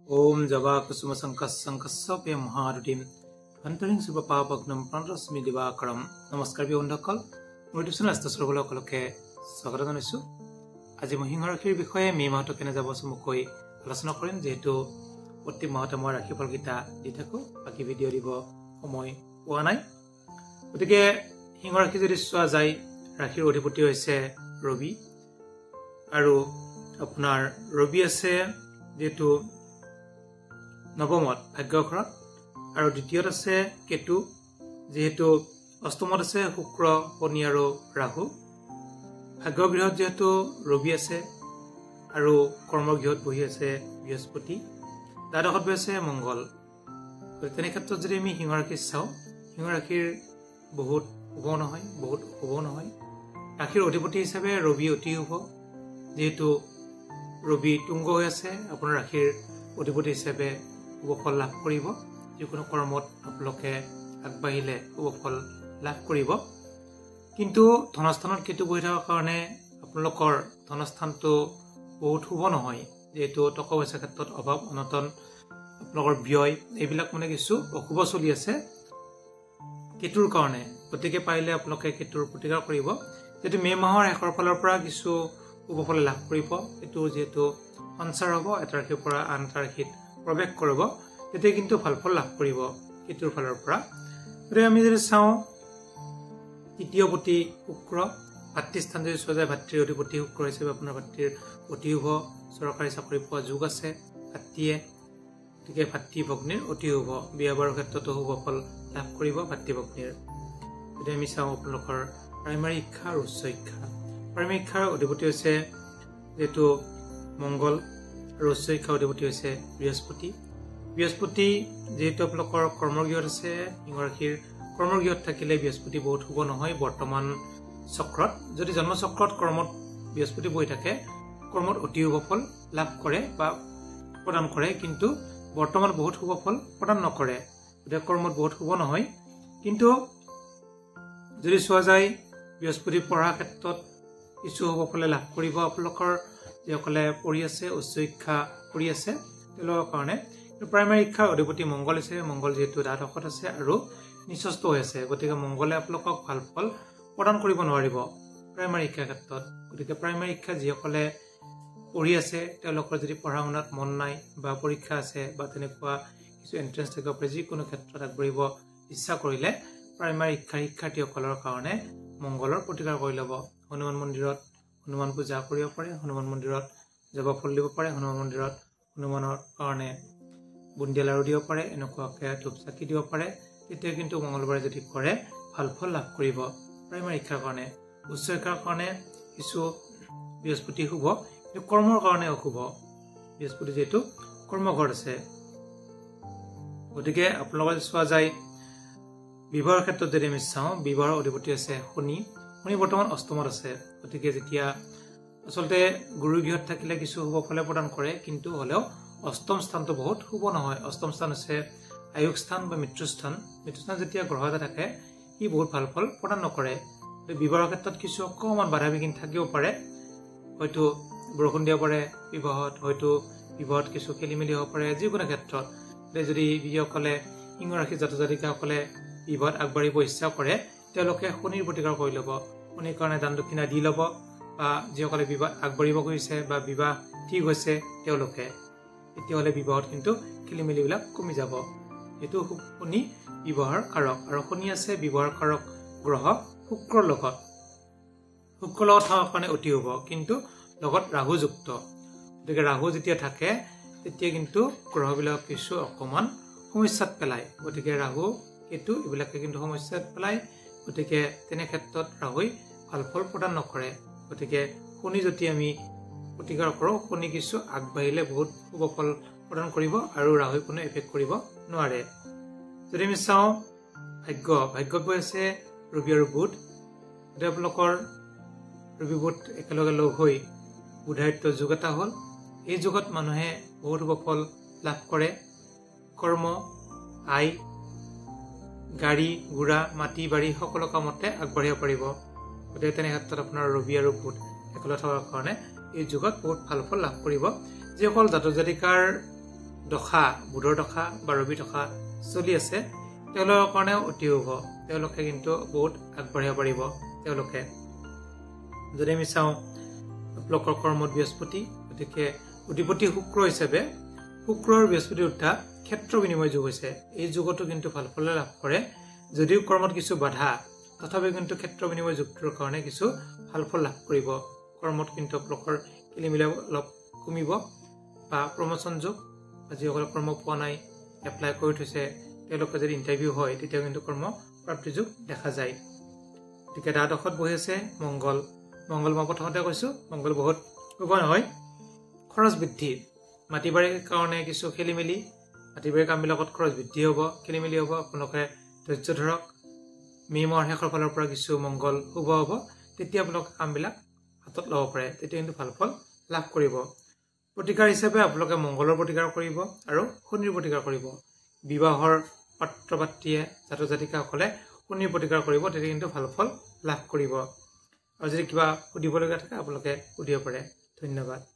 Om Java Kusuma Sankasya Maharudim Pantering Super Papagnum Prantrasmi Divakaram Namaskar Bondakal Motivation Astasroboloke Sagaranisu আজি মহিংহৰাশীৰ বিষয়ে মে মাহটো কেনে যাব সমুকৈ আলোচনা কৰিম যেহেতু প্ৰতি মাহতে মই ৰাশিফল গীতা দি থাকো বাকি ভিডিও দিব সময় পোৱা নাই গতিকে সিংহৰাশী যদি চোৱা যায় ৰাশিৰ অধিপতি হৈছে ৰবি আৰু আপোনাৰ ৰবি আছে যেহেতু নৱমত ভাগ্যঘৰত আৰু দ্বিতীয়ত আছে কেতু যেহেতু অষ্টমত আছে শুক্ৰ শনি আৰু ৰাহু ভাগ্যগৃহত যেহেতু ৰবি আছে আৰু কৰ্মগৃহত বহি আছে বৃহস্পতি দ্বাদশত বহি আছে মংগল তেনে ক্ষেত্ৰত যদি আমি সিংহৰাশী চাওঁ সিংহৰাশীৰ বহুত শুভ নহয় বহুত শুভ নহয় ৰাশিৰ অধিপতি হিচাপে ৰবি অতি শুভ যেহেতু ৰবি তুংগ হৈ আছে আপোনাৰ ৰাশিৰ অধিপতি হিচাপে শুভ ফল লাভ কৰিব যিকোনো কৰ্মত আপোনালোকে আগবাঢ়িলে শুভ ফল লাভ কৰিব কিন্তু ধনস্থানত কেতু বহি থকাৰ কাৰণে আপোনালোকৰ ধনস্থানটো বহুত শুভ নহয় যেহেতু টকা পইচাৰ ক্ষেত্ৰত অভাৱ অনটন আপোনালোকৰ ব্যয় এইবিলাক মানে কিছু অশুভ চলি আছে কেতুৰ কাৰণে গতিকে পাৰিলে আপোনালোকে কেতুৰ প্ৰতিকাৰ কৰিব যেহেতু মে মাহৰ শেষৰ ফালৰ পৰা কিছু শুভ ফল লাভ কৰিব এইটো যেহেতু সঞ্চাৰ হ'ব এটা ৰাশিৰ পৰা আন এটা ৰাশিত প্ৰৱেশ কৰিব তেতিয়া কিন্তু ভাল ফল লাভ কৰিব কেতুৰ ফালৰ পৰা গতিকে আমি যদি চাওঁ তৃতীয়পতি শুক্ৰ ভাতৃস্থান যদি চোৱা যায় ভাতৃৰ অধিপতি শুক্ৰ হিচাপে আপোনাৰ ভাতৃৰ অতি শুভ চৰকাৰী চাকৰি পোৱা যোগ আছে ভাতৃয়ে গতিকে ভাতৃ ভগ্নীৰ অতি শুভ বিয়া বাৰুৰ ক্ষেত্ৰতো শুভ ফল লাভ কৰিব ভাতৃ ভগ্নীৰ যদি আমি চাওঁ আপোনালোকৰ প্ৰাইমাৰী শিক্ষা আৰু উচ্চ শিক্ষা প্ৰাইমাৰী শিক্ষাৰ অধিপতি হৈছে যেহেতু মংগল আৰু উচ্চ শিক্ষাৰ অধিপতি হৈছে বৃহস্পতি যেহেতু আপোনালোকৰ কৰ্মগৃহত আছে সিংহৰাশীৰ কৰ্মগৃহত থাকিলে বৃহস্পতি বহুত শুভ নহয় বৰ্তমান চক্ৰত যদি জন্ম চক্ৰত কৰ্মত বৃহস্পতি বহি থাকে কৰ্মত অতি শুভ ফল লাভ কৰে বা প্ৰদান কৰে কিন্তু বৰ্তমান বহুত শুভ ফল প্ৰদান নকৰে গতিকে কৰ্মত বহুত শুভ নহয় কিন্তু যদি চোৱা যায় বৃহস্পতি পঢ়াৰ ক্ষেত্ৰত কিছু শুভ ফল লাভ কৰিব আপোনালোকৰ যিসকলে পঢ়ি আছে উচ্চ শিক্ষা কৰি আছে তেওঁলোকৰ কাৰণে প্ৰাইমাৰী শিক্ষাৰ অধিপতি মংগল আছে মংগল যিহেতু দ্বাদশত আছে আৰু নিচস্ত হৈ আছে গতিকে মংগলে আপোনালোকক ভাল ফল প্ৰদান কৰিব নোৱাৰিব প্ৰাইমাৰী শিক্ষাৰ ক্ষেত্ৰত গতিকে প্ৰাইমাৰী শিক্ষা যিসকলে পঢ়ি আছে তেওঁলোকৰ যদি পঢ়া শুনাত মন নাই বা পৰীক্ষা আছে বা তেনেকুৱা কিছু এন্ট্ৰেন্স থাকিব পাৰে যিকোনো ক্ষেত্ৰত আগবাঢ়িব ইচ্ছা কৰিলে প্ৰাইমাৰী শিক্ষাৰ শিক্ষাৰ্থীসকলৰ কাৰণে মংগলৰ প্ৰতিকাৰ কৰি ল'ব হনুমান মন্দিৰত হনুমান পূজা কৰিব পাৰে হনুমান মন্দিৰত জবা ফল দিব পাৰে হনুমান মন্দিৰত হনুমানৰ কাৰণে বুন্দিয়া লাড়ু দিব পাৰে এনেকুৱাকৈ ধূপ চাকি দিব পাৰে তেতিয়া কিন্তু মংগলবাৰে যদি কৰে ভাল ফল লাভ কৰিব প্ৰাইমাৰী শিক্ষাৰ কাৰণে উচ্চ শিক্ষাৰ কাৰণে কিছু বৃহস্পতি শুভ কিন্তু কৰ্মৰ কাৰণে অশুভ বৃহস্পতি যিহেতু কৰ্মঘৰত আছে গতিকে আপোনালোকে চোৱা যায় বিবাহৰ ক্ষেত্ৰত যদি আমি চাওঁ বিবাহৰ অধিপতি আছে শনি বৰ্তমান অষ্টমত আছে গতিকে যেতিয়া আচলতে গুৰু গৃহত থাকিলে কিছু শুভ ফলে প্ৰদান কৰে কিন্তু হলেও অষ্টম স্থানটো বহুত শুভ নহয় অষ্টম স্থান আছে আয়ুস স্থান বা মৃত্যুস্থান যেতিয়া গ্ৰহ এটা থাকে ই বহুত ভাল ফল প্ৰদান নকৰে বিবাহৰ ক্ষেত্ৰত কিছু অকণমান বাধা বিঘিনি থাকিব পাৰে হয়তো বৰষুণ দিব পাৰে বিবাহত হয়তো বিবাহত কিছু খেলি মেলি হ'ব পাৰে যিকোনো ক্ষেত্ৰত যদি যিসকলে সিংহৰাশীৰ জাতক জাতিকাসকলে বিবাহত আগবাঢ়িব ইচ্ছা কৰে তেওঁলোকে শনিৰ প্ৰতিকাৰ কৰি ল'ব শনিৰ কাৰণে দান দক্ষিণা দি ল'ব বা যিসকলে বিবাহ আগবাঢ়িব খুজিছে বা বিবাহ ঠিক হৈছে তেওঁলোকে তেতিয়াহ'লে বিবাহত কিন্তু খেলি মেলিবিলাক কমি যাব এইটো শনি বিবাহৰ কাৰক আৰু শনি আছে বিবাহৰ কাৰক গ্ৰহ শুক্ৰৰ লগত থকাৰ কাৰণে অতি শুভ কিন্তু লগত ৰাহু যুক্ত গতিকে ৰাহু যেতিয়া থাকে তেতিয়া কিন্তু গ্ৰহবিলাক কিছু অকণমান সমস্যাত পেলায় গতিকে ৰাহু কেতু এইবিলাকে কিন্তু সমস্যাত পেলায় গতিকে তেনে ক্ষেত্ৰত ৰাহুই ভাল ফল প্ৰদান নকৰে গতিকে শনি যদি আমি প্ৰতিকাৰ কৰোঁ শনি কিছু আগবাঢ়িলে বহুত শুভ ফল প্ৰদান কৰিব আৰু ৰাহুই কোনো এফেক্ট কৰিব নোৱাৰে যদি আমি চাওঁ ভাগ্যত গৈ আছে ৰবি আৰু বুধ গতিকে আপোনালোকৰ ৰবি বুধ একেলগে লগ হৈ বুধায়িত্ব যুগ এটা হ'ল এই যুগত মানুহে বহুত শুভ ফল লাভ কৰে কৰ্ম আয় গাড়ী ঘোঁৰা মাটি বাৰী সকলো কামতে আগবাঢ়িব পাৰিব গতিকে তেনে ক্ষেত্ৰত আপোনাৰ ৰবি আৰু বুধ একেলগে থকাৰ কাৰণে এই যুগত বহুত ভাল ফল লাভ কৰিব যিসকল জাতক জাতিকাৰ দশা বুধৰ দশা বা ৰবি দশা চলি আছে তেওঁলোকৰ কাৰণে অতি শুভ তেওঁলোকে কিন্তু বহুত আগবাঢ়িব পাৰিব তেওঁলোকে যদি আমি চাওঁ আপোনালোকৰ কৰ্মত বৃহস্পতি গতিকে অধিপতি শুক্ৰ হিচাপে শুক্ৰ আৰু বৃহস্পতি উঠা ক্ষেত্ৰ বিনিময় যোগ হৈছে এই যোগতো কিন্তু ভাল ফল লাভ কৰে যদিও কৰ্মত কিছু বাধা তথাপি কিন্তু ক্ষেত্ৰ বিনিময় যোগটোৰ কাৰণে কিছু ভাল ফল লাভ কৰিব কৰ্মত কিন্তু আপোনালোকৰ খেলিমেলি অলপ কমিব বা প্ৰমোচন যোগ যিসকলে কৰ্ম পোৱা নাই এপ্লাই কৰি থৈছে তেওঁলোকৰ যদি ইণ্টাৰভিউ হয় তেতিয়া কিন্তু কৰ্ম প্ৰাপ্তি যোগ দেখা যায় গতিকে দ্বাদশত বহি আছে মংগল মই প্ৰথমতে কৈছো মংগল বহুত শুভ নহয় খৰচ বৃদ্ধি মাটি বাৰীৰ কাৰণে কিছু খেলিমেলি মাটি বাৰীৰ কামবিলাকত খৰচ বৃদ্ধি হ'ব খেলিমেলি হ'ব আপোনালোকে ধৈৰ্য ধৰক মে মাহৰ শেষৰ ফালৰ পৰা কিছু মংগল শুভ হ'ব তেতিয়া আপোনালোকে কামবিলাক হাতত ল'ব পাৰে তেতিয়া কিন্তু ভাল ফল লাভ কৰিব প্ৰতিকাৰ হিচাপে আপোনালোকে মংগলৰ প্ৰতিকাৰ কৰিব আৰু শনিৰ প্ৰতিকাৰ কৰিব বিবাহৰ পাত্ৰ পাত্ৰীয়ে জাতক জাতিকাসকলে শনিৰ প্ৰতিকাৰ কৰিব তেতিয়া কিন্তু ভাল ফল লাভ কৰিব আৰু যদি কিবা সুধিবলগীয়া থাকে আপোনালোকে সুধিব পাৰে ধন্যবাদ